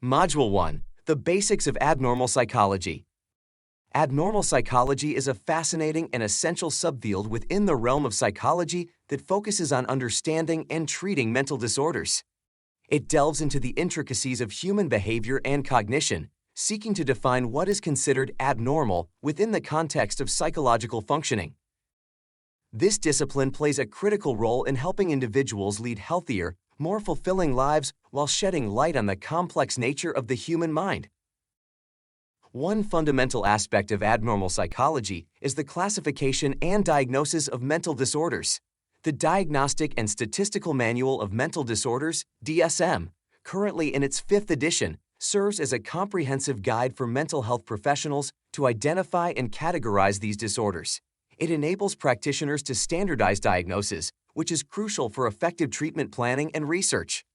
Module 1. The Basics of Abnormal Psychology. Abnormal psychology is a fascinating and essential subfield within the realm of psychology that focuses on understanding and treating mental disorders. It delves into the intricacies of human behavior and cognition, seeking to define what is considered abnormal within the context of psychological functioning. This discipline plays a critical role in helping individuals lead healthier, more fulfilling lives while shedding light on the complex nature of the human mind. One fundamental aspect of abnormal psychology is the classification and diagnosis of mental disorders. The Diagnostic and Statistical Manual of Mental Disorders, DSM, currently in its 5th edition, serves as a comprehensive guide for mental health professionals to identify and categorize these disorders. It enables practitioners to standardize diagnosis, which is crucial for effective treatment planning and research.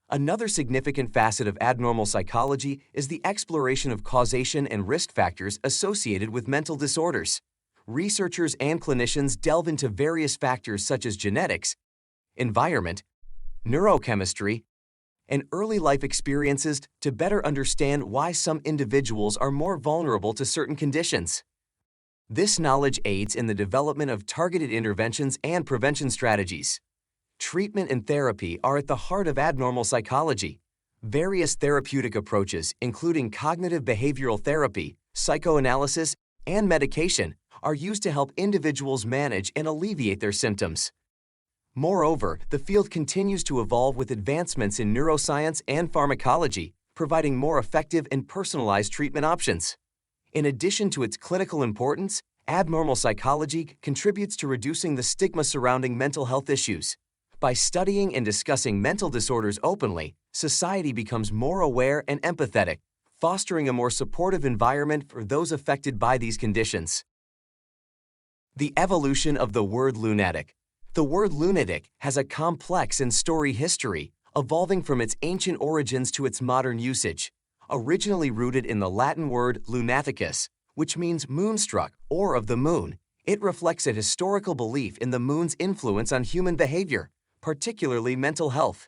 Another significant facet of abnormal psychology is the exploration of causation and risk factors associated with mental disorders. Researchers and clinicians delve into various factors such as genetics, environment, neurochemistry, and early life experiences to better understand why some individuals are more vulnerable to certain conditions. This knowledge aids in the development of targeted interventions and prevention strategies. Treatment and therapy are at the heart of abnormal psychology. Various therapeutic approaches, including cognitive behavioral therapy, psychoanalysis, and medication, are used to help individuals manage and alleviate their symptoms. Moreover, the field continues to evolve with advancements in neuroscience and pharmacology, providing more effective and personalized treatment options. In addition to its clinical importance, abnormal psychology contributes to reducing the stigma surrounding mental health issues. By studying and discussing mental disorders openly, society becomes more aware and empathetic, fostering a more supportive environment for those affected by these conditions. The evolution of the word lunatic. The word lunatic has a complex and storied history, evolving from its ancient origins to its modern usage. Originally rooted in the Latin word lunaticus, which means moonstruck or of the moon, it reflects a historical belief in the moon's influence on human behavior, particularly mental health.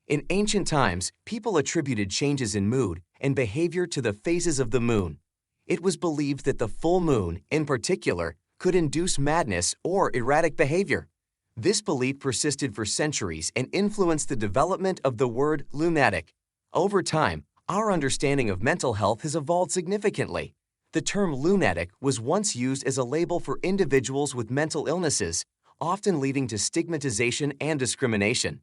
In ancient times, people attributed changes in mood and behavior to the phases of the moon. It was believed that the full moon, in particular, could induce madness or erratic behavior. This belief persisted for centuries and influenced the development of the word lunatic. Over time, our understanding of mental health has evolved significantly. The term lunatic was once used as a label for individuals with mental illnesses, often leading to stigmatization and discrimination.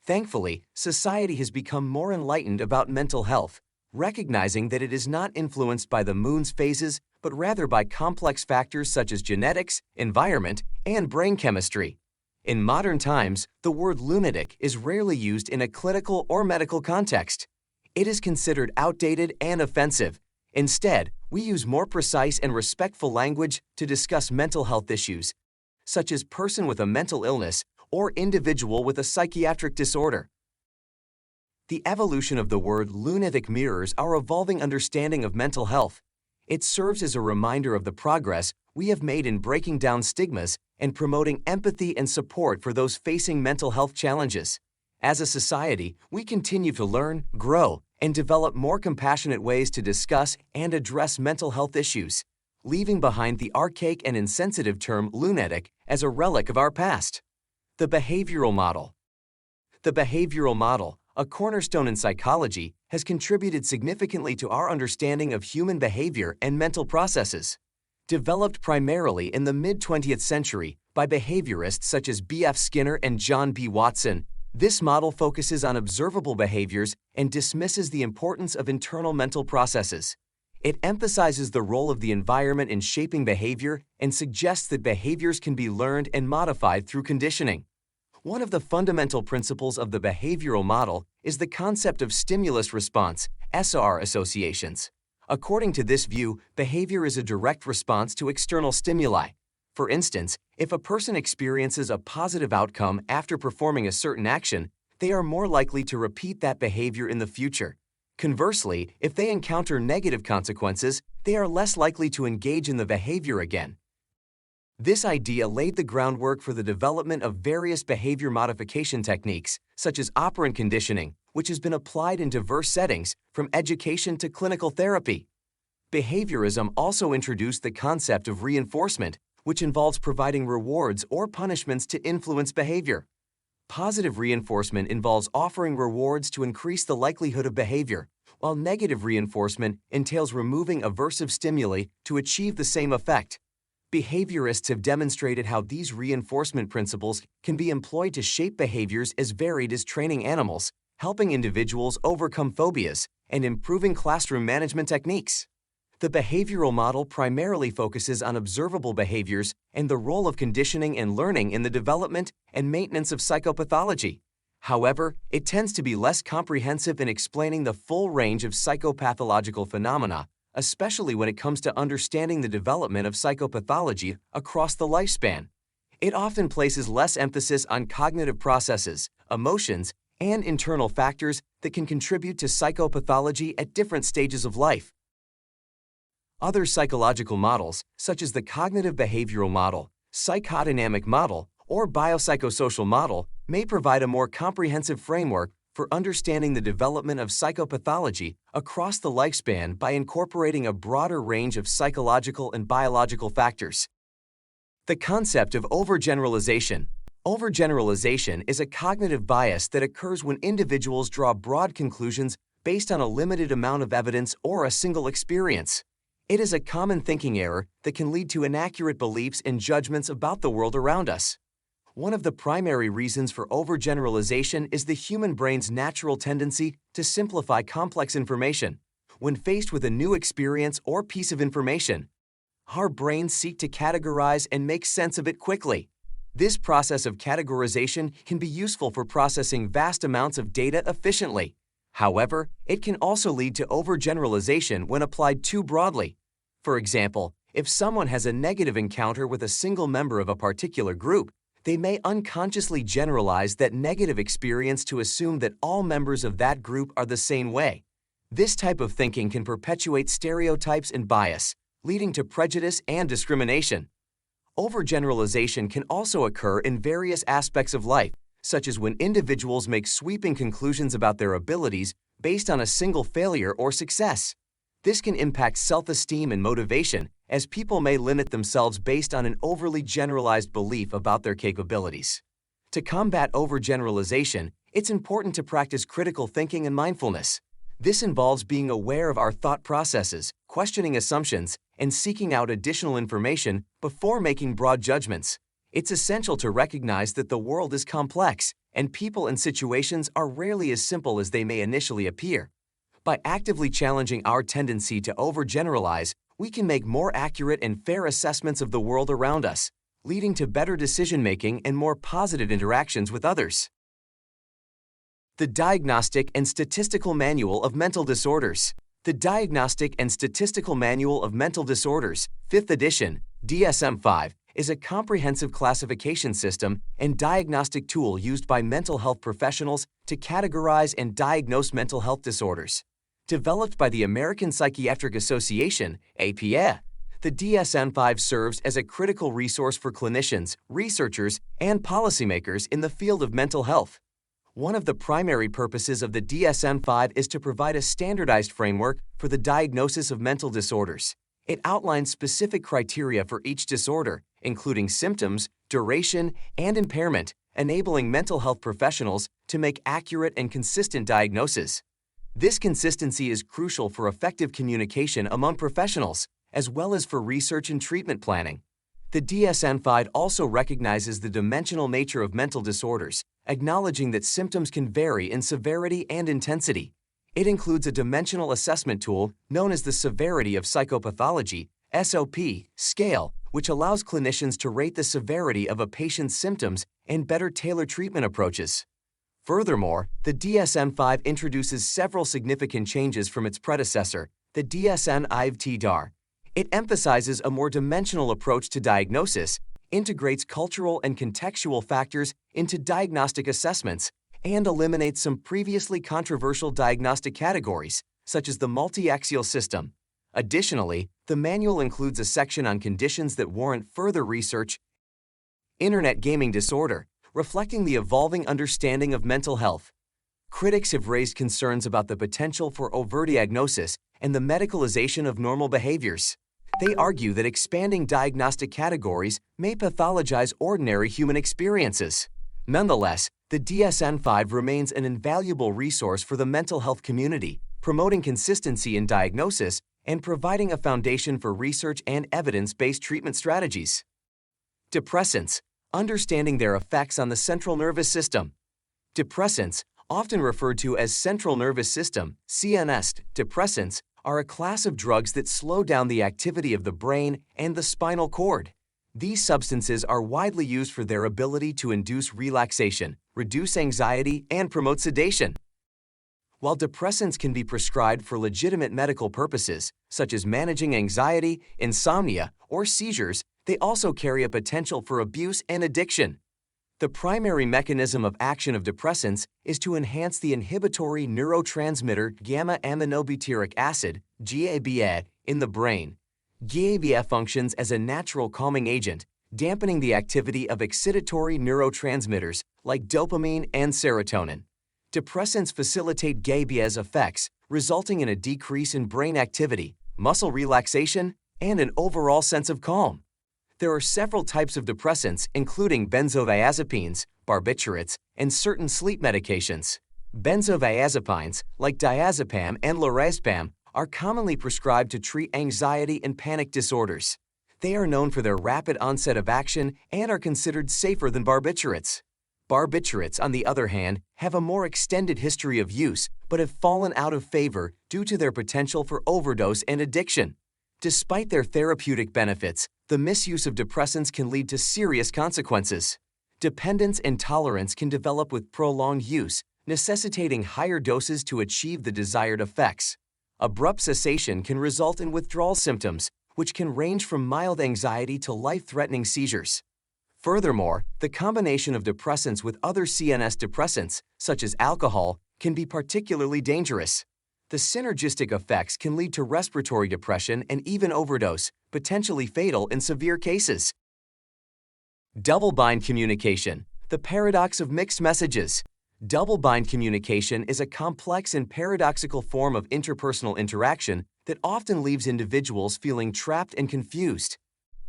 Thankfully, society has become more enlightened about mental health, recognizing that it is not influenced by the moon's phases, but rather by complex factors such as genetics, environment, and brain chemistry. In modern times, the word lunatic is rarely used in a clinical or medical context. It is considered outdated and offensive. Instead, we use more precise and respectful language to discuss mental health issues, such as person with a mental illness or individual with a psychiatric disorder. The evolution of the word lunatic mirrors our evolving understanding of mental health. It serves as a reminder of the progress we have made in breaking down stigmas and promoting empathy and support for those facing mental health challenges. As a society, we continue to learn, grow, and develop more compassionate ways to discuss and address mental health issues, leaving behind the archaic and insensitive term lunatic as a relic of our past. The behavioral model. The behavioral model, a cornerstone in psychology, has contributed significantly to our understanding of human behavior and mental processes. Developed primarily in the mid-20th century by behaviorists such as B.F. Skinner and John B. Watson, this model focuses on observable behaviors and dismisses the importance of internal mental processes. It emphasizes the role of the environment in shaping behavior and suggests that behaviors can be learned and modified through conditioning. One of the fundamental principles of the behavioral model is the concept of stimulus response, SR associations. According to this view, behavior is a direct response to external stimuli. For instance, if a person experiences a positive outcome after performing a certain action, they are more likely to repeat that behavior in the future. Conversely, if they encounter negative consequences, they are less likely to engage in the behavior again. This idea laid the groundwork for the development of various behavior modification techniques, such as operant conditioning, which has been applied in diverse settings, from education to clinical therapy. Behaviorism also introduced the concept of reinforcement, which involves providing rewards or punishments to influence behavior. Positive reinforcement involves offering rewards to increase the likelihood of behavior, while negative reinforcement entails removing aversive stimuli to achieve the same effect. Behaviorists have demonstrated how these reinforcement principles can be employed to shape behaviors as varied as training animals, helping individuals overcome phobias and improving classroom management techniques. The behavioral model primarily focuses on observable behaviors and the role of conditioning and learning in the development and maintenance of psychopathology. However, it tends to be less comprehensive in explaining the full range of psychopathological phenomena, especially when it comes to understanding the development of psychopathology across the lifespan. It often places less emphasis on cognitive processes, emotions, and internal factors that can contribute to psychopathology at different stages of life. Other psychological models, such as the cognitive behavioral model, psychodynamic model, or biopsychosocial model, may provide a more comprehensive framework for understanding the development of psychopathology across the lifespan by incorporating a broader range of psychological and biological factors. The concept of overgeneralization. Overgeneralization is a cognitive bias that occurs when individuals draw broad conclusions based on a limited amount of evidence or a single experience. It is a common thinking error that can lead to inaccurate beliefs and judgments about the world around us. One of the primary reasons for overgeneralization is the human brain's natural tendency to simplify complex information. When faced with a new experience or piece of information, our brains seek to categorize and make sense of it quickly. This process of categorization can be useful for processing vast amounts of data efficiently. However, it can also lead to overgeneralization when applied too broadly. For example, if someone has a negative encounter with a single member of a particular group, they may unconsciously generalize that negative experience to assume that all members of that group are the same way. This type of thinking can perpetuate stereotypes and bias, leading to prejudice and discrimination. Overgeneralization can also occur in various aspects of life, such as when individuals make sweeping conclusions about their abilities based on a single failure or success. This can impact self-esteem and motivation, as people may limit themselves based on an overly generalized belief about their capabilities. To combat overgeneralization, it's important to practice critical thinking and mindfulness. This involves being aware of our thought processes, questioning assumptions, and seeking out additional information before making broad judgments. It's essential to recognize that the world is complex, and people and situations are rarely as simple as they may initially appear. By actively challenging our tendency to overgeneralize, we can make more accurate and fair assessments of the world around us, leading to better decision-making and more positive interactions with others. The Diagnostic and Statistical Manual of Mental Disorders. The Diagnostic and Statistical Manual of Mental Disorders, 5th edition, DSM-5, is a comprehensive classification system and diagnostic tool used by mental health professionals to categorize and diagnose mental health disorders. Developed by the American Psychiatric Association, APA, the DSM-5 serves as a critical resource for clinicians, researchers, and policymakers in the field of mental health. One of the primary purposes of the DSM-5 is to provide a standardized framework for the diagnosis of mental disorders. It outlines specific criteria for each disorder, including symptoms, duration, and impairment, enabling mental health professionals to make accurate and consistent diagnoses. This consistency is crucial for effective communication among professionals, as well as for research and treatment planning. The DSM-5 also recognizes the dimensional nature of mental disorders, acknowledging that symptoms can vary in severity and intensity. It includes a dimensional assessment tool known as the Severity of Psychopathology (SOP) scale, which allows clinicians to rate the severity of a patient's symptoms and better tailor treatment approaches. Furthermore, the DSM-5 introduces several significant changes from its predecessor, the DSM-5-TDAR. It emphasizes a more dimensional approach to diagnosis, integrates cultural and contextual factors into diagnostic assessments, and eliminates some previously controversial diagnostic categories, such as the multi-axial system. Additionally, the manual includes a section on conditions that warrant further research. Internet gaming disorder. reflecting the evolving understanding of mental health. Critics have raised concerns about the potential for overdiagnosis and the medicalization of normal behaviors. They argue that expanding diagnostic categories may pathologize ordinary human experiences. Nonetheless, the DSM-5 remains an invaluable resource for the mental health community, promoting consistency in diagnosis and providing a foundation for research and evidence-based treatment strategies. Depressants, understanding their effects on the central nervous system. Depressants, often referred to as central nervous system (CNS) depressants, are a class of drugs that slow down the activity of the brain and the spinal cord. These substances are widely used for their ability to induce relaxation, reduce anxiety, and promote sedation. While depressants can be prescribed for legitimate medical purposes, such as managing anxiety, insomnia, or seizures, they also carry a potential for abuse and addiction. The primary mechanism of action of depressants is to enhance the inhibitory neurotransmitter gamma-aminobutyric acid, GABA, in the brain. GABA functions as a natural calming agent, dampening the activity of excitatory neurotransmitters like dopamine and serotonin. Depressants facilitate GABA's effects, resulting in a decrease in brain activity, muscle relaxation, and an overall sense of calm. There are several types of depressants, including benzodiazepines, barbiturates, and certain sleep medications. Benzodiazepines, like diazepam and lorazepam, are commonly prescribed to treat anxiety and panic disorders. They are known for their rapid onset of action and are considered safer than barbiturates. Barbiturates, on the other hand, have a more extended history of use but have fallen out of favor due to their potential for overdose and addiction. Despite their therapeutic benefits, the misuse of depressants can lead to serious consequences. Dependence and tolerance can develop with prolonged use, necessitating higher doses to achieve the desired effects. Abrupt cessation can result in withdrawal symptoms, which can range from mild anxiety to life-threatening seizures. Furthermore, the combination of depressants with other CNS depressants, such as alcohol, can be particularly dangerous. The synergistic effects can lead to respiratory depression and even overdose, potentially fatal in severe cases. Double-bind communication, the paradox of mixed messages. Double-bind communication is a complex and paradoxical form of interpersonal interaction that often leaves individuals feeling trapped and confused.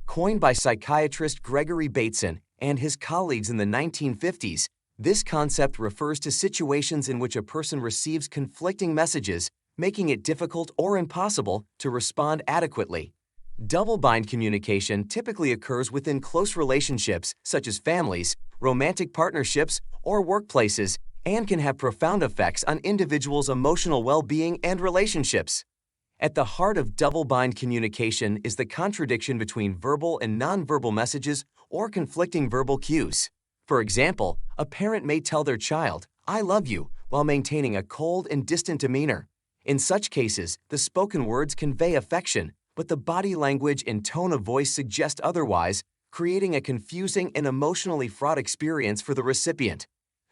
Coined by psychiatrist Gregory Bateson and his colleagues in the 1950s, this concept refers to situations in which a person receives conflicting messages, making it difficult or impossible to respond adequately. Double-bind communication typically occurs within close relationships such as families, romantic partnerships, or workplaces, and can have profound effects on individuals' emotional well-being and relationships. At the heart of double-bind communication is the contradiction between verbal and nonverbal messages or conflicting verbal cues. For example, a parent may tell their child, "I love you," while maintaining a cold and distant demeanor. In such cases, the spoken words convey affection, but the body language and tone of voice suggest otherwise, creating a confusing and emotionally fraught experience for the recipient.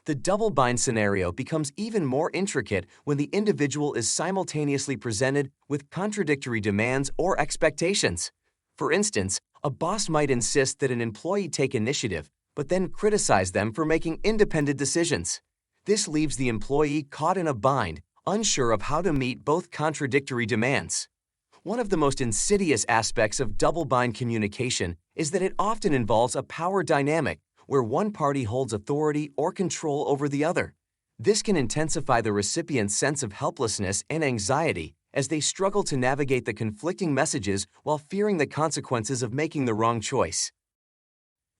The double-bind scenario becomes even more intricate when the individual is simultaneously presented with contradictory demands or expectations. For instance, a boss might insist that an employee take initiative, but then criticize them for making independent decisions. This leaves the employee caught in a bind, unsure of how to meet both contradictory demands. One of the most insidious aspects of double-bind communication is that it often involves a power dynamic where one party holds authority or control over the other. This can intensify the recipient's sense of helplessness and anxiety as they struggle to navigate the conflicting messages while fearing the consequences of making the wrong choice.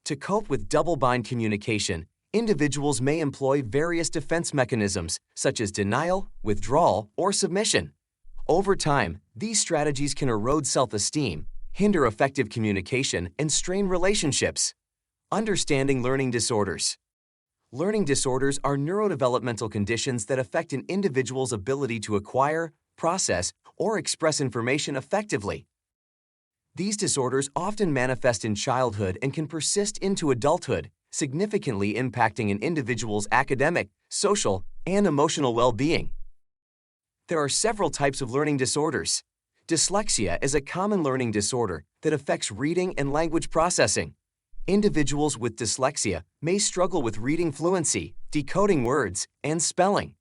To cope with double-bind communication, individuals may employ various defense mechanisms such as denial, withdrawal, or submission. Over time, these strategies can erode self-esteem, hinder effective communication, and strain relationships. Understanding learning disorders. Learning disorders are neurodevelopmental conditions that affect an individual's ability to acquire, process, or express information effectively. These disorders often manifest in childhood and can persist into adulthood, significantly impacting an individual's academic, social, and emotional well-being. There are several types of learning disorders. Dyslexia is a common learning disorder that affects reading and language processing. Individuals with dyslexia may struggle with reading fluency, decoding words, and spelling.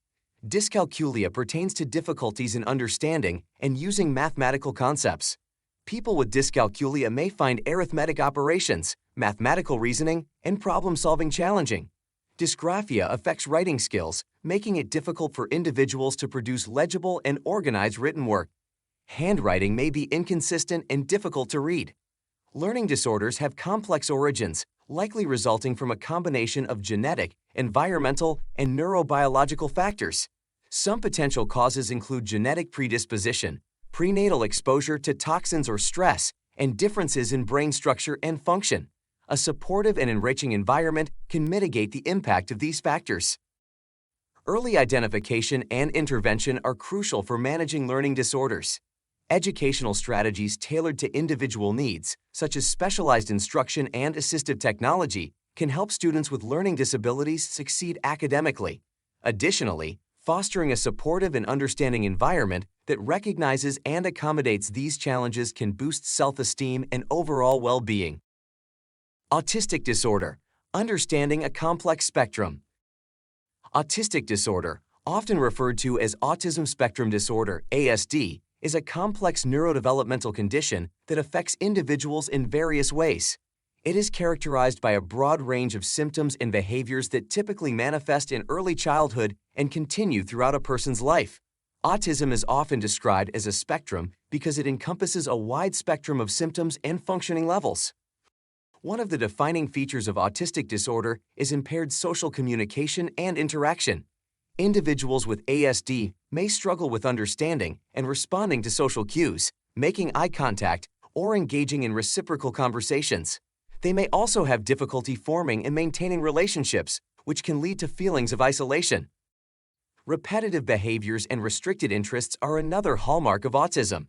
Dyscalculia pertains to difficulties in understanding and using mathematical concepts. People with dyscalculia may find arithmetic operations, mathematical reasoning, and problem-solving challenging. Dysgraphia affects writing skills, making it difficult for individuals to produce legible and organized written work. Handwriting may be inconsistent and difficult to read. Learning disorders have complex origins, likely resulting from a combination of genetic, environmental, and neurobiological factors. Some potential causes include genetic predisposition, prenatal exposure to toxins or stress, and differences in brain structure and function. A supportive and enriching environment can mitigate the impact of these factors. Early identification and intervention are crucial for managing learning disorders. Educational strategies tailored to individual needs, such as specialized instruction and assistive technology, can help students with learning disabilities succeed academically. Additionally, fostering a supportive and understanding environment that recognizes and accommodates these challenges can boost self-esteem and overall well-being. Autistic disorder, understanding a complex spectrum. Autistic disorder, often referred to as autism spectrum disorder, ASD, is a complex neurodevelopmental condition that affects individuals in various ways. It is characterized by a broad range of symptoms and behaviors that typically manifest in early childhood and continue throughout a person's life. Autism is often described as a spectrum because it encompasses a wide spectrum of symptoms and functioning levels. One of the defining features of autistic disorder is impaired social communication and interaction. Individuals with ASD may struggle with understanding and responding to social cues, making eye contact, or engaging in reciprocal conversations. They may also have difficulty forming and maintaining relationships, which can lead to feelings of isolation. Repetitive behaviors and restricted interests are another hallmark of autism.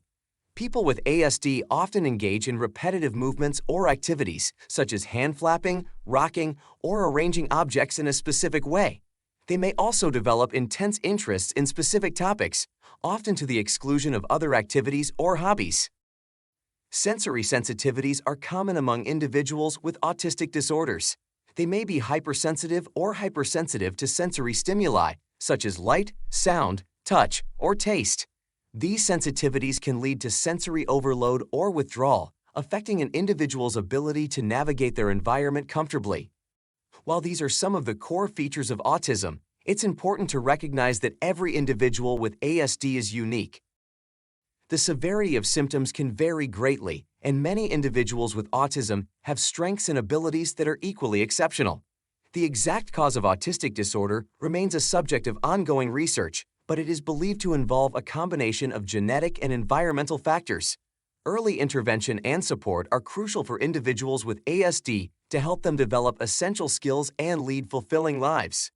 People with ASD often engage in repetitive movements or activities, such as hand flapping, rocking, or arranging objects in a specific way. They may also develop intense interests in specific topics, often to the exclusion of other activities or hobbies. Sensory sensitivities are common among individuals with autistic disorders. They may be hypersensitive or hypersensitive to sensory stimuli, such as light, sound, touch, or taste. These sensitivities can lead to sensory overload or withdrawal, affecting an individual's ability to navigate their environment comfortably. While these are some of the core features of autism, it's important to recognize that every individual with ASD is unique. The severity of symptoms can vary greatly, and many individuals with autism have strengths and abilities that are equally exceptional. The exact cause of autistic disorder remains a subject of ongoing research, but it is believed to involve a combination of genetic and environmental factors. Early intervention and support are crucial for individuals with ASD to help them develop essential skills and lead fulfilling lives.